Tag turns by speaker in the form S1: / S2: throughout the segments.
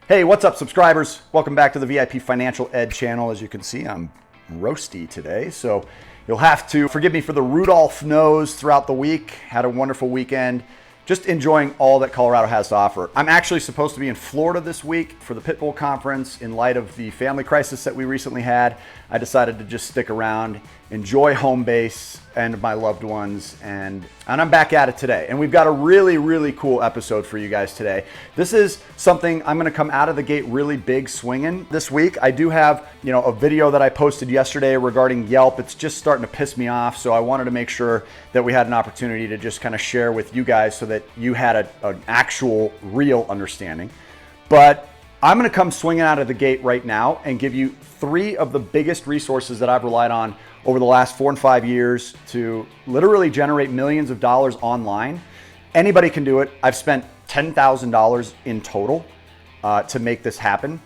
S1: Hey, what's up, subscribers? Welcome back to the VIP Financial Ed channel. As you can see, I'm roasty today, so you'll have to forgive me for the Rudolph nose throughout the week. Had a wonderful weekend. Just enjoying all that Colorado has to offer. I'm actually supposed to be in Florida this week for the Pitbull Conference. In light of the family crisis that we recently had, I decided to just stick around, enjoy home base and my loved ones, and I'm back at it today. And we've got a really cool episode for you guys today. This is something I'm gonna come out of the gate really big swinging this week. I do have, a video that I posted yesterday regarding Yelp. It's just starting to piss me off, so I wanted to make sure that we had an opportunity to just kind of share with you guys so that you had an actual real understanding. But I'm gonna come swinging out of the gate right now and give you 3 of the biggest resources that I've relied on over the last 4 and 5 years to literally generate millions of dollars online. Anybody can do it. I've spent $10,000 in total to make this happen.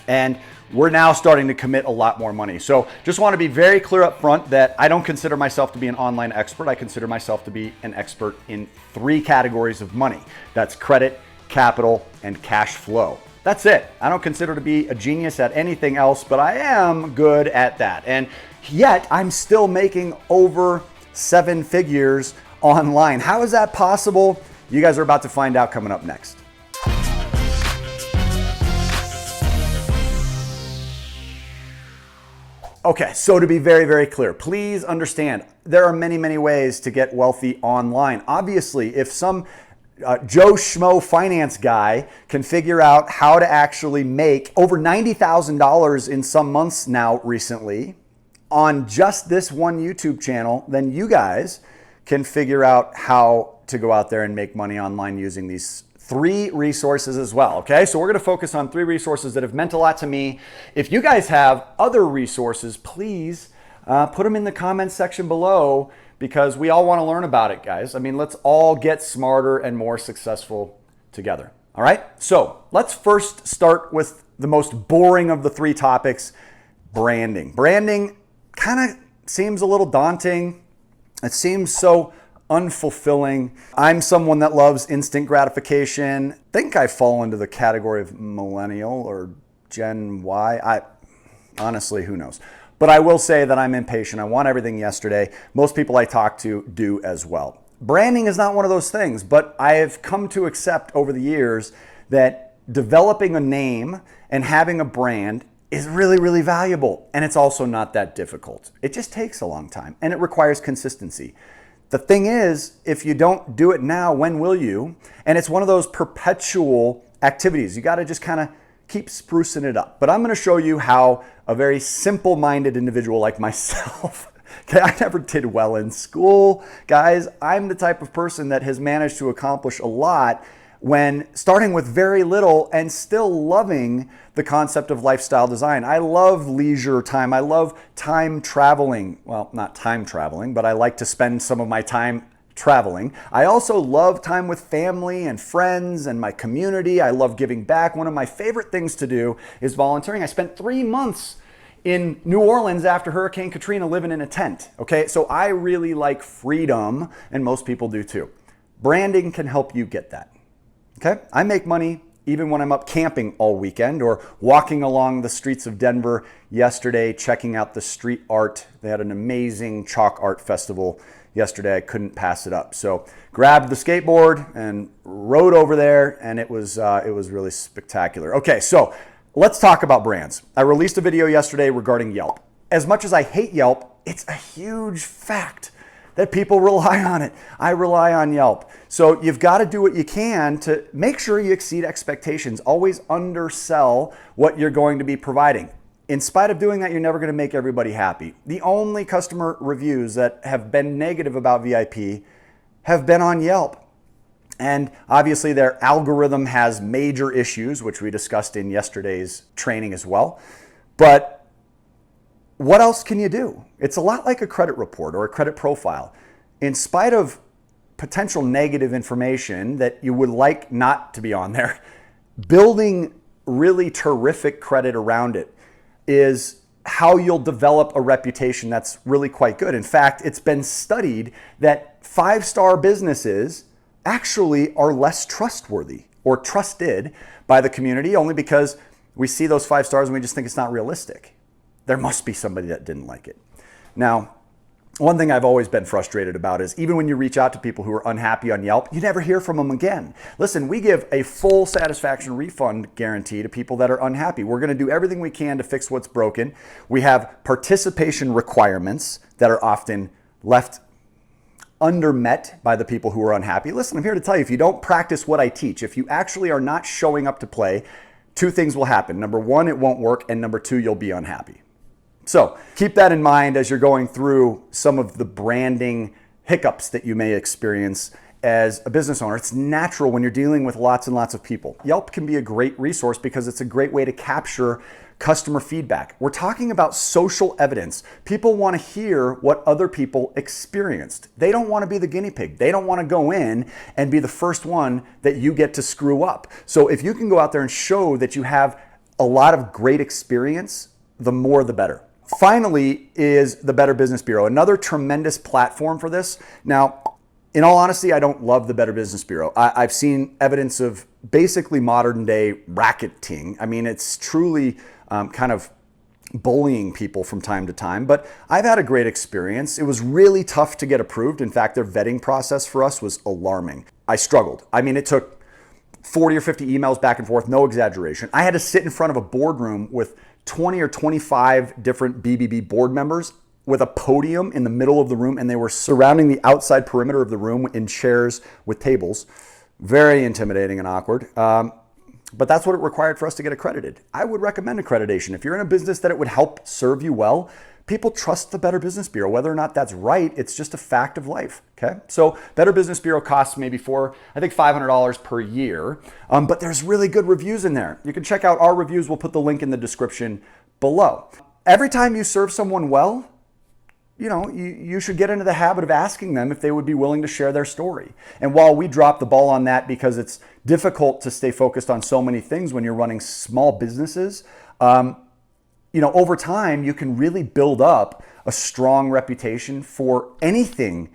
S1: And we're now starting to commit a lot more money. So just want to be very clear up front that I don't consider myself to be an online expert. I consider myself to be an expert in 3 categories of money. That's credit, capital, and cash flow. That's it. I don't consider to be a genius at anything else, but I am good at that. And yet I'm still making over 7 figures online. How is that possible? You guys are about to find out coming up next. Okay, so to be very clear, please understand, there are many ways to get wealthy online. Obviously, if some Joe Schmo finance guy can figure out how to actually make over $90,000 in some months now recently on just this one YouTube channel, then you guys can figure out how to go out there and make money online using these 3 resources as well, okay? So we're gonna focus on 3 resources that have meant a lot to me. If you guys have other resources, please put them in the comments section below, because we all wanna learn about it, guys. I mean, let's all get smarter and more successful together, all right? So let's first start with the most boring of the 3 topics, branding. Branding kind of seems a little daunting. It seems so unfulfilling. I'm someone that loves instant gratification. I think I fall into the category of millennial or Gen Y. Honestly, who knows? But I will say that I'm impatient. I want everything yesterday. Most people I talk to do as well. Branding is not one of those things, but I have come to accept over the years that developing a name and having a brand is really valuable. And it's also not that difficult. It just takes a long time and it requires consistency. The thing is, if you don't do it now, when will you? And it's one of those perpetual activities. You got to just kind of keep sprucing it up. But I'm going to show you how a very simple-minded individual like myself, okay, I never did well in school. Guys, I'm the type of person that has managed to accomplish a lot when starting with very little and still loving the concept of lifestyle design. I love leisure time. I love time traveling. Well, not time traveling, but I like to spend some of my time traveling. I also love time with family and friends and my community. I love giving back. One of my favorite things to do is volunteering. I spent 3 months in New Orleans after Hurricane Katrina living in a tent. Okay, so I really like freedom, and most people do too. Branding can help you get that. Okay, I make money even when I'm up camping all weekend or walking along the streets of Denver yesterday, checking out the street art. They had an amazing chalk art festival yesterday. I couldn't pass it up. So grabbed the skateboard and rode over there, and it was really spectacular. Okay, so let's talk about brands. I released a video yesterday regarding Yelp. As much as I hate Yelp, it's a huge fact that people rely on it. I rely on Yelp. So you've got to do what you can to make sure you exceed expectations. Always undersell what you're going to be providing. In spite of doing that, you're never going to make everybody happy. The only customer reviews that have been negative about VIP have been on Yelp. And obviously their algorithm has major issues, which we discussed in yesterday's training as well. But what else can you do? It's a lot like a credit report or a credit profile. In spite of potential negative information that you would like not to be on there, building really terrific credit around it is how you'll develop a reputation that's really quite good. In fact, it's been studied that 5-star businesses actually are less trustworthy or trusted by the community only because we see those 5 stars and we just think it's not realistic. There must be somebody that didn't like it. Now, one thing I've always been frustrated about is even when you reach out to people who are unhappy on Yelp, you never hear from them again. Listen, we give a full satisfaction refund guarantee to people that are unhappy. We're going to do everything we can to fix what's broken. We have participation requirements that are often left undermet by the people who are unhappy. Listen, I'm here to tell you, if you don't practice what I teach, if you actually are not showing up to play, 2 things will happen. Number 1, it won't work. And number 2, you'll be unhappy. So keep that in mind as you're going through some of the branding hiccups that you may experience as a business owner. It's natural when you're dealing with lots and lots of people. Yelp can be a great resource because it's a great way to capture customer feedback. We're talking about social evidence. People want to hear what other people experienced. They don't want to be the guinea pig. They don't want to go in and be the first one that you get to screw up. So if you can go out there and show that you have a lot of great experience, the more the better. Finally is the Better Business Bureau, another tremendous platform for this. Now, in all honesty, I don't love the Better Business Bureau. I've seen evidence of basically modern day racketing. I mean, it's truly kind of bullying people from time to time, but I've had a great experience. It was really tough to get approved. In fact, their vetting process for us was alarming. I struggled. I mean, it took 40 or 50 emails back and forth, no exaggeration. I had to sit in front of a boardroom with 20 or 25 different BBB board members with a podium in the middle of the room, and they were surrounding the outside perimeter of the room in chairs with tables. Very intimidating and awkward. But that's what it required for us to get accredited. I would recommend accreditation. If you're in a business that it would help serve you well, people trust the Better Business Bureau. Whether or not that's right, it's just a fact of life, okay? So Better Business Bureau costs maybe $500 per year, but there's really good reviews in there. You can check out our reviews. We'll put the link in the description below. Every time you serve someone well, you should get into the habit of asking them if they would be willing to share their story. And while we drop the ball on that because it's difficult to stay focused on so many things when you're running small businesses, over time, you can really build up a strong reputation for anything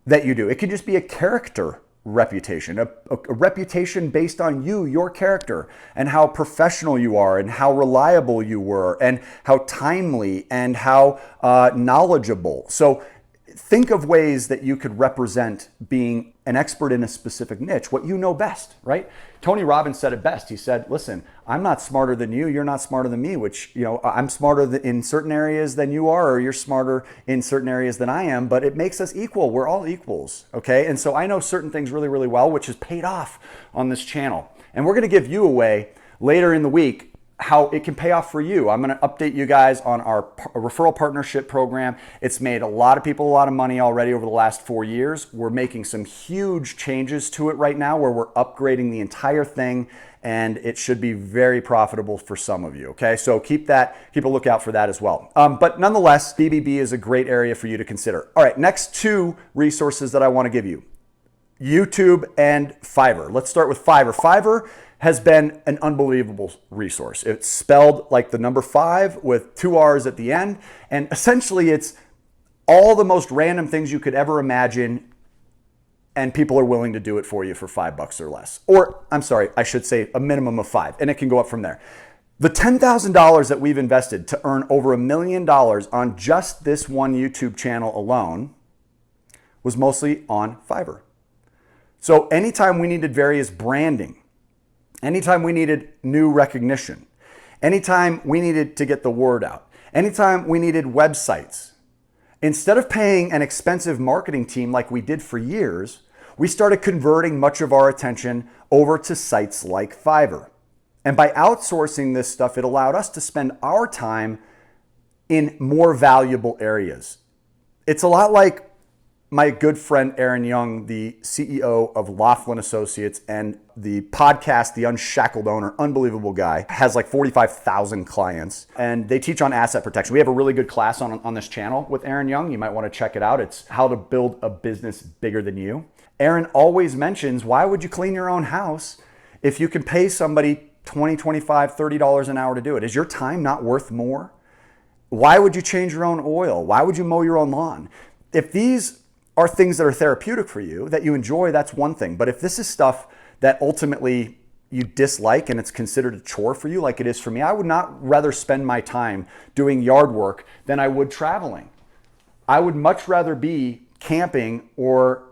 S1: that you do. It can just be a character reputation, a reputation based on your character, and how professional you are, and how reliable you were, and how timely, and how knowledgeable. So think of ways that you could represent being an expert in a specific niche, what you know best, right? Tony Robbins said it best. He said, listen, I'm not smarter than you. You're not smarter than me, which, I'm smarter in certain areas than you are, or you're smarter in certain areas than I am, but it makes us equal. We're all equals, okay? And so I know certain things really, really well, which has paid off on this channel. And we're going to give you away later in the week how it can pay off for you. I'm going to update you guys on our referral partnership program. It's made a lot of people a lot of money already over the last 4 years. We're making some huge changes to it right now where we're upgrading the entire thing, and it should be very profitable for some of you, okay? So keep a lookout for that as well. But nonetheless, BBB is a great area for you to consider. All right, next 2 resources that I want to give you. YouTube and Fiverr. Let's start with Fiverr. Fiverr has been an unbelievable resource. It's spelled like the number 5 with 2 R's at the end. And essentially it's all the most random things you could ever imagine, and people are willing to do it for you for $5 or less. Or, I'm sorry, I should say a minimum of 5, and it can go up from there. The $10,000 that we've invested to earn over $1 million on just this one YouTube channel alone was mostly on Fiverr. So anytime we needed various branding, anytime we needed new recognition, anytime we needed to get the word out, anytime we needed websites, instead of paying an expensive marketing team like we did for years, we started converting much of our attention over to sites like Fiverr. And by outsourcing this stuff, it allowed us to spend our time in more valuable areas. It's a lot like my good friend Aaron Young, the CEO of Laughlin Associates and the podcast, The Unshackled Owner, unbelievable guy, has like 45,000 clients, and they teach on asset protection. We have a really good class on this channel with Aaron Young. You might want to check it out. It's how to build a business bigger than you. Aaron always mentions, why would you clean your own house if you can pay somebody $20, $25, $30 an hour to do it? Is your time not worth more? Why would you change your own oil? Why would you mow your own lawn? If these are things that are therapeutic for you, that you enjoy, that's one thing. But if this is stuff that ultimately you dislike and it's considered a chore for you like it is for me, I would not rather spend my time doing yard work than I would traveling. I would much rather be camping or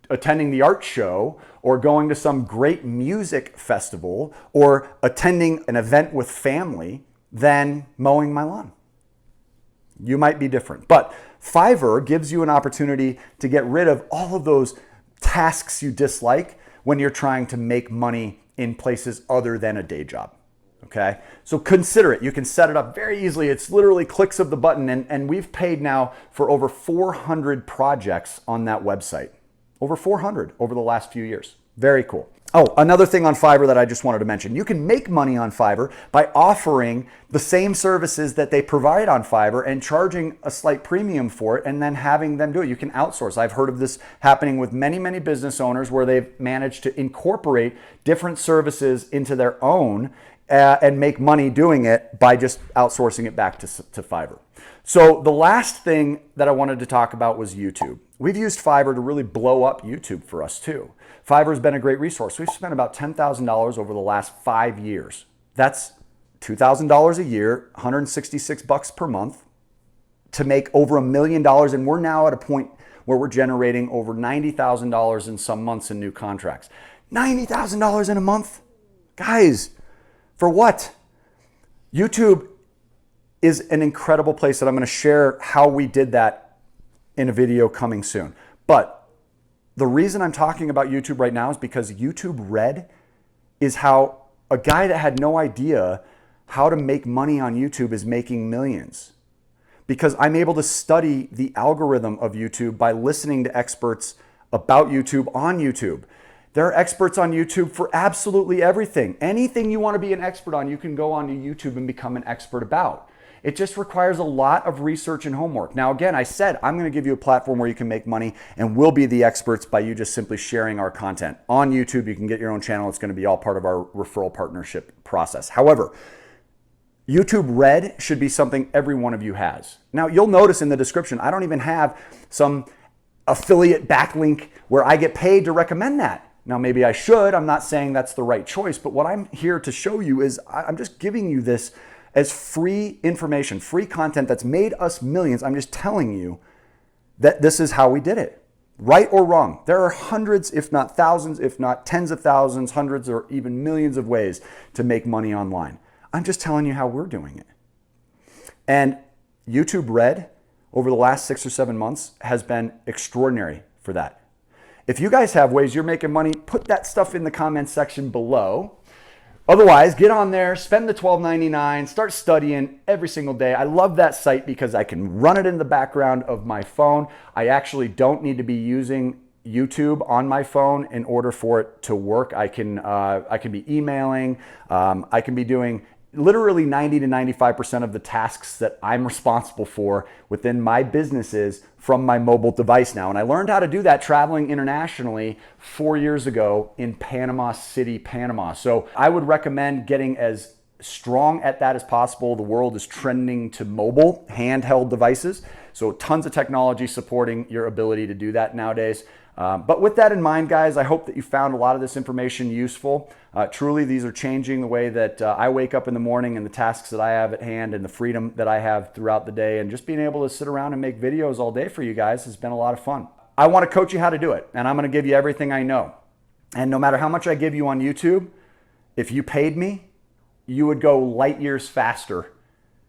S1: attending the art show or going to some great music festival or attending an event with family than mowing my lawn. You might be different, but Fiverr gives you an opportunity to get rid of all of those tasks you dislike when you're trying to make money in places other than a day job. Okay, so consider it. You can set it up very easily. It's literally clicks of the button, and we've paid now for over 400 projects on that website. Over 400 over the last few years. Very cool. Oh, another thing on Fiverr that I just wanted to mention. You can make money on Fiverr by offering the same services that they provide on Fiverr and charging a slight premium for it and then having them do it. You can outsource. I've heard of this happening with many, many business owners where they've managed to incorporate different services into their own and make money doing it by just outsourcing it back to Fiverr. So the last thing that I wanted to talk about was YouTube. We've used Fiverr to really blow up YouTube for us too. Fiverr has been a great resource. We've spent about $10,000 over the last 5 years. That's $2,000 a year, $166 per month to make over $1 million. And we're now at a point where we're generating over $90,000 in some months in new contracts. $90,000 in a month? Guys, for what? YouTube is an incredible place that I'm going to share how we did that in a video coming soon. But the reason I'm talking about YouTube right now is because YouTube Red is how a guy that had no idea how to make money on YouTube is making millions. Because I'm able to study the algorithm of YouTube by listening to experts about YouTube on YouTube. There are experts on YouTube for absolutely everything. Anything you want to be an expert on, you can go onto YouTube and become an expert about. It just requires a lot of research and homework. Now, again, I said I'm going to give you a platform where you can make money and we'll be the experts by you just simply sharing our content. On YouTube, you can get your own channel. It's going to be all part of our referral partnership process. However, YouTube Red should be something every one of you has. Now, you'll notice in the description, I don't even have some affiliate backlink where I get paid to recommend that. Now, maybe I should. I'm not saying that's the right choice, but what I'm here to show you is I'm just giving you this as free information, free content that's made us millions. I'm just telling you that this is how we did it. Right or wrong, there are hundreds, if not thousands, if not tens of thousands, hundreds or even millions of ways to make money online. I'm just telling you how we're doing it. And YouTube Red over the last 6 or 7 months has been extraordinary for that. If you guys have ways you're making money, put that stuff in the comments section below. Otherwise, get on there, spend the $12.99, start studying every single day. I love that site because I can run it in the background of my phone. I actually don't need to be using YouTube on my phone in order for it to work. I can be emailing, I can be doing literally 90 to 95% of the tasks that I'm responsible for within my businesses from my mobile device now. And I learned how to do that traveling internationally 4 years ago in Panama City, Panama. So I would recommend getting as strong at that as possible. The world is trending to mobile handheld devices. So tons of technology supporting your ability to do that nowadays. But with that in mind, guys, I hope that you found a lot of this information useful. Truly, these are changing the way that I wake up in the morning and the tasks that I have at hand and the freedom that I have throughout the day. And just being able to sit around and make videos all day for you guys has been a lot of fun. I want to coach you how to do it, and I'm going to give you everything I know. And no matter how much I give you on YouTube, if you paid me, you would go light years faster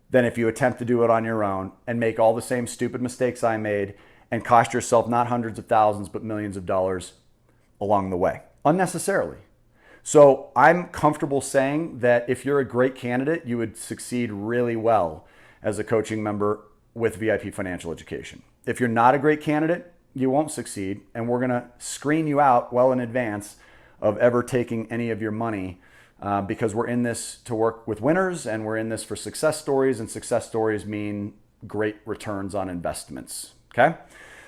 S1: than if you attempt to do it on your own and make all the same stupid mistakes I made and cost yourself not hundreds of thousands, but millions of dollars along the way, unnecessarily. So I'm comfortable saying that if you're a great candidate, you would succeed really well as a coaching member with VIP Financial Education. If you're not a great candidate, you won't succeed, and we're gonna screen you out well in advance of ever taking any of your money because we're in this to work with winners, and we're in this for success stories, and success stories mean great returns on investments. Okay,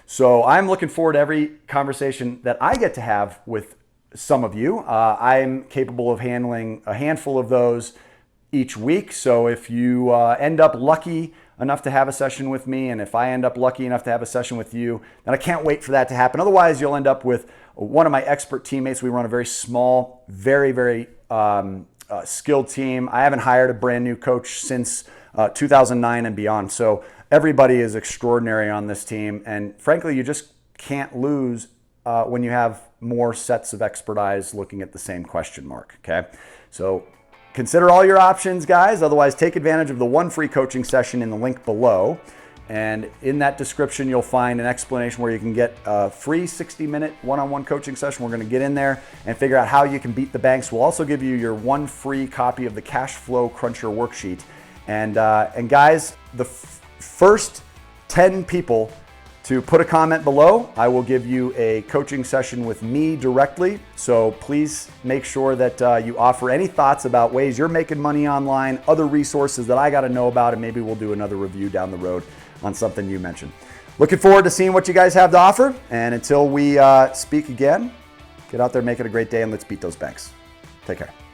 S1: so I'm looking forward to every conversation that I get to have with some of you. I'm capable of handling a handful of those each week. So if you end up lucky enough to have a session with me, and if I end up lucky enough to have a session with you, then I can't wait for that to happen. Otherwise, you'll end up with one of my expert teammates. We run a very small, very, very skilled team. I haven't hired a brand new coach since 2009 and beyond. So everybody is extraordinary on this team. And frankly, you just can't lose when you have more sets of expert eyes looking at the same question mark. Okay. So consider all your options, guys. Otherwise, take advantage of the one free coaching session in the link below. And in that description, you'll find an explanation where you can get a free 60-minute one-on-one coaching session. We're going to get in there and figure out how you can beat the banks. We'll also give you your one free copy of the Cash Flow Cruncher worksheet. And guys, the first 10 people to put a comment below, I will give you a coaching session with me directly. So please make sure that you offer any thoughts about ways you're making money online, other resources that I got to know about, and maybe we'll do another review down the road on something you mentioned. Looking forward to seeing what you guys have to offer. And until we speak again, get out there, make it a great day, and let's beat those banks. Take care.